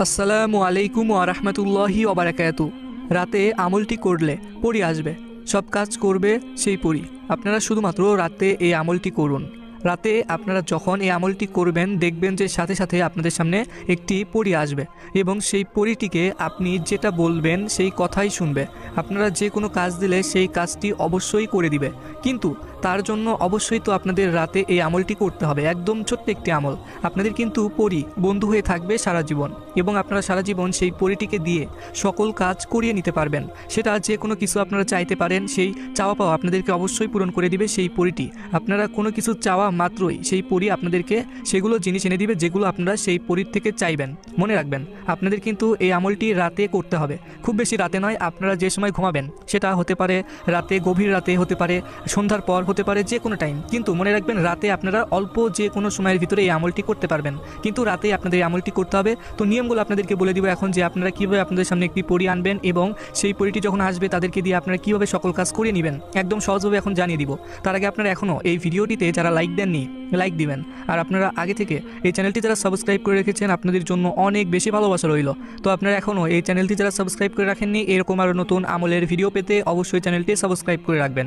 আসসালামু আলাইকুম ওয়া রাহমাতুল্লাহি ওয়া বারাকাতুহু। রাতে আমলটি করলে পরী আসবে, সব কাজ করবে সেই পরী। আপনারা শুধুমাত্র রাতে এই আমলটি করুন। রাতে আপনারা যখন এই আমলটি করবেন দেখবেন যে সাথে সাথে আপনাদের সামনে একটি পরী আসবে এবং সেই পরীটিকে আপনি যেটা বলবেন সেই কথাই শুনবে। আপনারা যে কোনো কাজ দিলে সেই কাজটি অবশ্যই করে দিবে, কিন্তু তার জন্য অবশ্যই তো আপনাদের রাতে এই আমলটি করতে হবে। একদম ছোট্ট একটি আমল। আপনাদের কিন্তু পরী বন্ধু হয়ে থাকবে সারা জীবন এবং আপনারা সারা জীবন সেই পরীটিকে দিয়ে সকল কাজ করিয়ে নিতে পারবেন। সেটা যে কোনো কিছু আপনারা চাইতে পারেন, সেই চাওয়া পাওয়া আপনাদেরকে অবশ্যই পূরণ করে দিবে সেই পরীটি। আপনারা কোনো কিছু চাওয়া মাত্রই সেই পরী আপনাদেরকে সেগুলো জিনিস এনে দিবে যেগুলো আপনারা সেই পরীর থেকে চাইবেন। মনে রাখবেন, আপনাদের কিন্তু এই আমলটি রাতে করতে হবে, খুব বেশি রাতে নয়। আপনারা যে সময় ঘুমাবেন সেটা হতে পারে রাতে, গভীর রাতে হতে পারে, সন্ধ্যার পর হতে পারে, যে কোনো টাইম। কিন্তু মনে রাখবেন, রাতে আপনারা অল্প যে কোনো সময়ের ভিতরে এই আমলটি করতে পারবেন, কিন্তু রাতে আপনাদের এই আমলটি করতে হবে। তো নিয়মগুলো আপনাদেরকে বলে দিব এখন, যে আপনারা কীভাবে আপনাদের সামনে একটি পরী আনবেন এবং সেই পরীটি যখন আসবে তাদেরকে দিয়ে আপনারা কীভাবে সকল কাজ করিয়ে নেবেন একদম সহজভাবে এখন জানিয়ে দিব। তার আগে আপনারা এখনও এই ভিডিওটিতে যারা লাইক দেননি লাইক দিবেন, আর আপনারা আগে থেকে এই চ্যানেলটি যারা সাবস্ক্রাইব করে রেখেছেন আপনাদের জন্য অনেক বেশি ভালোবাসা রইল। তো আপনারা এখনও এই চ্যানেলটি যারা সাবস্ক্রাইব করে রাখেননি এরকম আরও নতুন আমলের ভিডিও পেতে অবশ্যই চ্যানেলটি সাবস্ক্রাইব করে রাখবেন।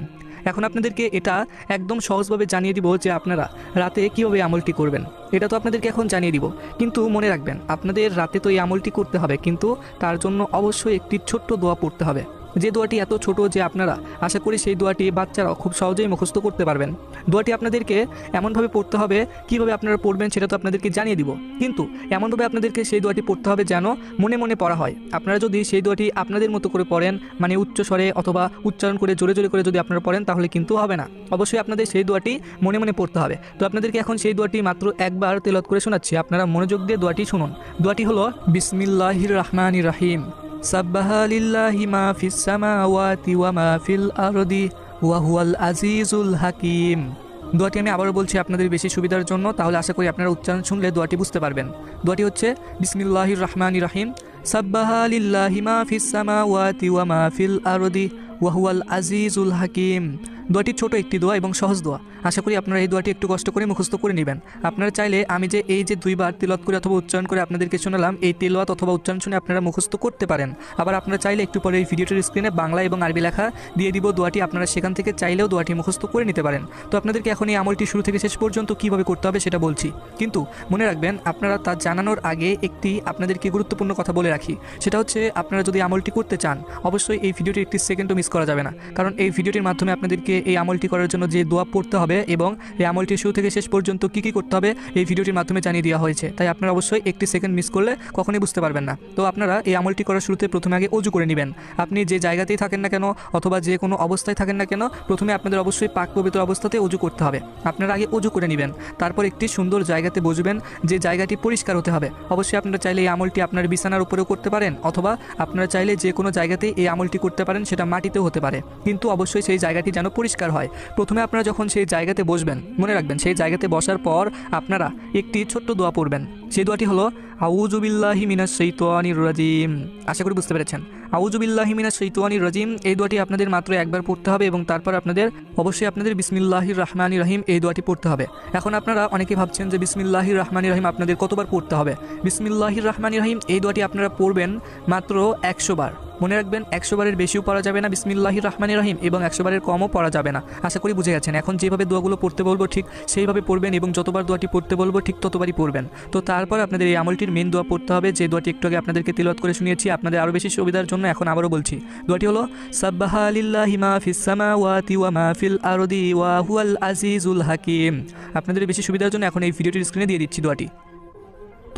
এখন আপনাদেরকে এটা একদম সহজভাবে জানিয়ে দিব যে আপনারা রাতে কীভাবে আমলটি করবেন। এটা তো আপনাদেরকে এখন জানিয়ে দিব, কিন্তু মনে রাখবেন আপনাদের রাতে তো এই আমলটি করতে হবে, কিন্তু তার জন্য অবশ্যই একটি ছোট্ট দোয়া পড়তে হবে। যে দোয়াটি এত ছোট যে আপনারা আশা করি সেই দোয়াটি বাচ্চারাও খুব সহজেই মুখস্থ করতে পারবেন। দোয়াটি আপনাদেরকে এমনভাবে পড়তে হবে, কীভাবে আপনারা পড়বেন সেটা তো আপনাদেরকে জানিয়ে দিব, কিন্তু এমনভাবে আপনাদেরকে সেই দোয়াটি পড়তে হবে যেন মনে মনে পড়া হয়। আপনারা যদি সেই দোয়াটি আপনাদের মতো করে পড়েন, মানে উচ্চ স্বরে অথবা উচ্চারণ করে জোরে জোরে করে যদি আপনারা পড়েন তাহলে কিন্তু হবে না। অবশ্যই আপনাদের সেই দোয়াটি মনে মনে পড়তে হবে। তো আপনাদেরকে এখন সেই দোয়াটি মাত্র একবার তেলাওয়াত করে শোনাচ্ছি, আপনারা মনোযোগ দিয়ে দোয়াটি শুনুন। দোয়াটি হলো বিসমিল্লাহির রহমানির রহিম, সাব্বাহা লিল্লাহি মা ফিস সামাওয়াতি ওয়া মা ফিল আরদি ওয়া হুয়াল আজিজুল হাকিম। দোয়াটি আমি আবারও বলছি আপনাদের বেশি সুবিধার জন্য, তাহলে আশা করি আপনারা উচ্চারণ শুনলে দোয়াটি বুঝতে পারবেন। দোয়াটি হচ্ছে বিসমিল্লাহির রহমানির রহিম, সাব্বাহা লিল্লাহি মা ফিস সামাওয়াতি ওয়া মা ফিল আরদি ওয়া হুয়াল আজিজুল হাকিম। দোয়াটি ছোট একটি দোয়া এবং সহজ দোয়া। আশা করি আপনারা এই দোয়াটি একটু কষ্ট করে মুখস্থ করে নেবেন। আপনারা চাইলে আমি যে এই যে দুইবার তেলাওয়াত করে অথবা উচ্চারণ করে আপনাদেরকে শোনালাম, এই তেলাওয়াত অথবা উচ্চারণ শুনে আপনারা মুখস্থ করতে পারেন। আবার আপনারা চাইলে একটু পরে এই ভিডিওটির স্ক্রিনে বাংলা এবং আরবি লেখা দিয়ে দিব দোয়াটি, আপনারা সেখান থেকে চাইলেও দোয়াটি মুখস্থ করে নিতে পারেন। তো আপনাদেরকে এখন এই আমলটি শুরু থেকে শেষ পর্যন্ত কীভাবে করতে হবে সেটা বলছি, কিন্তু মনে রাখবেন আপনারা তা জানানোর আগে একটি আপনাদেরকে গুরুত্বপূর্ণ কথা বলে রাখি। সেটা হচ্ছে, আপনারা যদি আমলটি করতে চান অবশ্যই এই ভিডিওটি একটি সেকেন্ডও মিস করা যাবে না, কারণ এই ভিডিওটির মাধ্যমে আপনাদেরকে এই আমলটি করার জন্য যে দোয়া পড়তে হবে এবং এই আমলটি শুরু থেকে শেষ পর্যন্ত কী কী করতে হবে এই ভিডিওটির মাধ্যমে জানিয়ে দেওয়া হয়েছে। তাই আপনারা অবশ্যই একটি সেকেন্ড মিস করলে কখনোই বুঝতে পারবেন না। তো আপনারা এই আমলটি করার শুরুতে প্রথমে আগে অজু করে নেবেন। আপনি যে জায়গাতেই থাকেন না কেন অথবা যে কোনো অবস্থায় থাকেন না কেন, প্রথমে আপনাদের অবশ্যই পাক পবিত্র অবস্থাতে অজু করতে হবে। আপনারা আগে অজু করে নেবেন, তারপর একটি সুন্দর জায়গাতে বসবেন, যে জায়গাটি পরিষ্কার হতে হবে। অবশ্যই আপনারা চাইলে এই আমলটি আপনার বিছানার উপরেও করতে পারেন, অথবা আপনারা চাইলে যে কোনো জায়গাতেই এই আমলটি করতে পারেন, সেটা মাটিতেও হতে পারে, কিন্তু অবশ্যই সেই জায়গাটি যেন পরিষ্কার হয়। প্রথমে আপনারা যখন সেই জায়গাতে বসবেন, মনে রাখবেন সেই জায়গাতে বসার পর আপনারা একটি ছোট্ট দোয়া পড়বেন। সেই দোয়াটি হলো আউযু বিল্লাহি মিনাশ শাইতানির রাজিম। আশা করি বুঝতে পেরেছেন। আউযু বিল্লাহি মিনাশ শাইতানির রাজিম এই দোয়াটি আপনাদের মাত্র একবার পড়তে হবে এবং তারপর আপনাদের অবশ্যই আপনাদের বিসমিল্লাহির রহমানির রহিম এই দোয়াটি পড়তে হবে। এখন আপনারা অনেকে ভাবছেন যে বিসমিল্লাহির রহমানির রহিম আপনাদের কতবার পড়তে হবে। বিসমিল্লাহির রহমানির রহিম এই দোয়াটি আপনারা পড়বেন মাত্র 100 বার। মনে রাখবেন 100 বারের বেশিও পড়া যাবে না বিসমিল্লাহির রহমানির রহিম, এবং 100 বারের কমও পড়া যাবে না। আশা করি বুঝে গেছেন। এখন যেভাবে দোয়াগুলো পড়তে বলবো ঠিক সেইভাবে পড়বেন এবং যতবার দোয়াটি পড়তে বলবো ঠিক ততবারই পড়বেন। তো তারপর আপনাদের এই আমলটির মেন দোয়া পড়তে হবে, যে দোয়াটি একটু আগে আপনাদেরকে তেলাওয়াত করে শুনিয়েছি। আপনাদের আরও বেশি সুবিধার জন্য এখন আবারও বলছি, দোয়াটি হলো সাব্বাহা লিল্লাহি মা ফিস সামাওয়াতি ওয়া মা ফিল আরদি ওয়া হুয়াল আজিজুল হাকিম। আপনাদের বেশি সুবিধার জন্য এখন এই ভিডিওটির স্ক্রিনে দিয়ে দিচ্ছি দোয়াটি।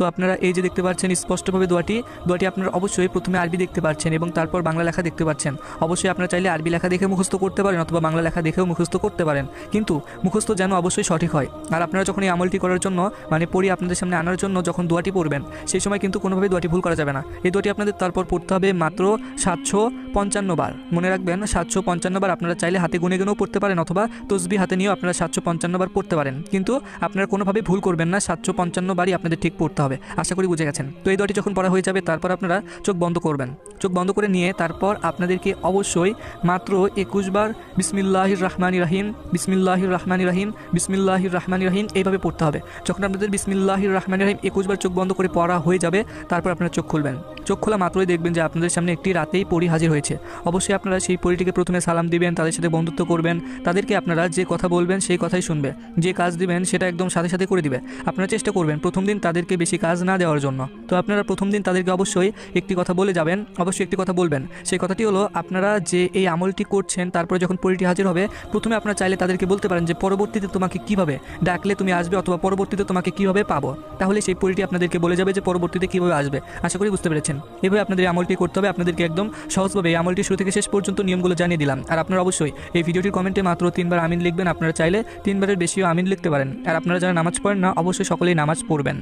তো আপনারা এই যে দেখতে পাচ্ছেন স্পষ্টভাবে দোয়াটি আপনারা অবশ্যই প্রথমে আরবি দেখতে পাচ্ছেন এবং তারপর বাংলা লেখা দেখতে পাচ্ছেন। অবশ্যই আপনারা চাইলে আরবি লেখা দেখে মুখস্থ করতে পারেন অথবা বাংলা লেখা দেখেও মুখস্থ করতে পারেন, কিন্তু মুখস্থ যেন অবশ্যই সঠিক হয়। আর আপনারা যখন এই আমলটি করার জন্য মানে পড়ি আপনাদের সামনে আনার জন্য যখন দোয়াটি পড়বেন সেই সময় কিন্তু কোনোভাবে দোয়াটি ভুল করা যাবে না। এই দোয়াটি আপনাদের তারপর পড়তে হবে মাত্র 755 বার। মনে রাখবেন 755 বার। আপনারা চাইলে হাতে গুনে গুনেও পড়তে পারেন অথবা তসবিহ হাতে নিয়েও আপনারা 755 বার পড়তে পারেন, কিন্তু আপনারা কোনোভাবে ভুল করবেন না। 755 বারই আপনাদের ঠিক পড়তে হবে। আশা করি বুঝে গেছেন। তো এই দোয়াটি যখন পড়া হয়ে যাবে তারপর আপনারা চোখ বন্ধ করবেন। চোখ বন্ধ করে নিয়ে তারপর আপনাদেরকে অবশ্যই মাত্র 21 বার বিসমিল্লাহির রহমানির রহিম, বিসমিল্লাহির রহমানির রহিম, বিসমিল্লাহির রহমানির রহিম এইভাবে পড়তে হবে। যখন আপনাদের বিসমিল্লাহির রহমানির রহিম 21 বার চোখ বন্ধ করে পড়া হয়ে যাবে, তারপর আপনারা চোখ খুলবেন। চোখ খোলা মাত্রই দেখবেন যে আপনাদের সামনে একটি রাতেই পরী হাজির হয়েছে। অবশ্যই আপনারা সেই পরীটিকে প্রথমে সালাম দিবেন, তাদের সাথে বন্ধুত্ব করবেন, তাদেরকে আপনারা যে কথা বলবেন সেই কথাই শুনবে, যে কাজ দিবেন সেটা একদম সাথে সাথে করে দিবে। আপনারা চেষ্টা করবেন প্রথম দিন তাদেরকে বেশি কাজ না দেওয়ার জন্য। তো আপনারা প্রথম দিন তাদেরকে অবশ্যই একটি কথা বলে যাবেন, অবশ্যই একটি কথা বলবেন। সেই কথাটি হলো, আপনারা যে এই আমলটি করছেন তারপরে যখন পরীটি হাজির হবে, প্রথমে আপনারা চাইলে তাদেরকে বলতে পারেন যে পরবর্তীতে তোমাকে কিভাবে ডাকলে তুমি আসবে, অথবা পরবর্তীতে তোমাকে কিভাবে পাবো। তাহলে সেই পরীটি আপনাদেরকে বলে যাবে যে পরবর্তীতে কিভাবে আসবে। আশা করি বুঝতে পেরেছেন। এভাবে আপনাদের এই আমলটি করতে হবে। আপনাদেরকে একদম সহজভাবে এই আমলটি শুরু থেকে শেষ পর্যন্ত নিয়মগুলো জানিয়ে দিলাম। আর আপনারা অবশ্যই এই ভিডিওটির কমেন্টে মাত্র 3 বার আমিন লিখবেন। আপনারা চাইলে 3 বারের বেশিও আমিন লিখতে পারেন। আর আপনারা যারা নামাজ পড়েন না, অবশ্যই সকলেই নামাজ পড়বেন।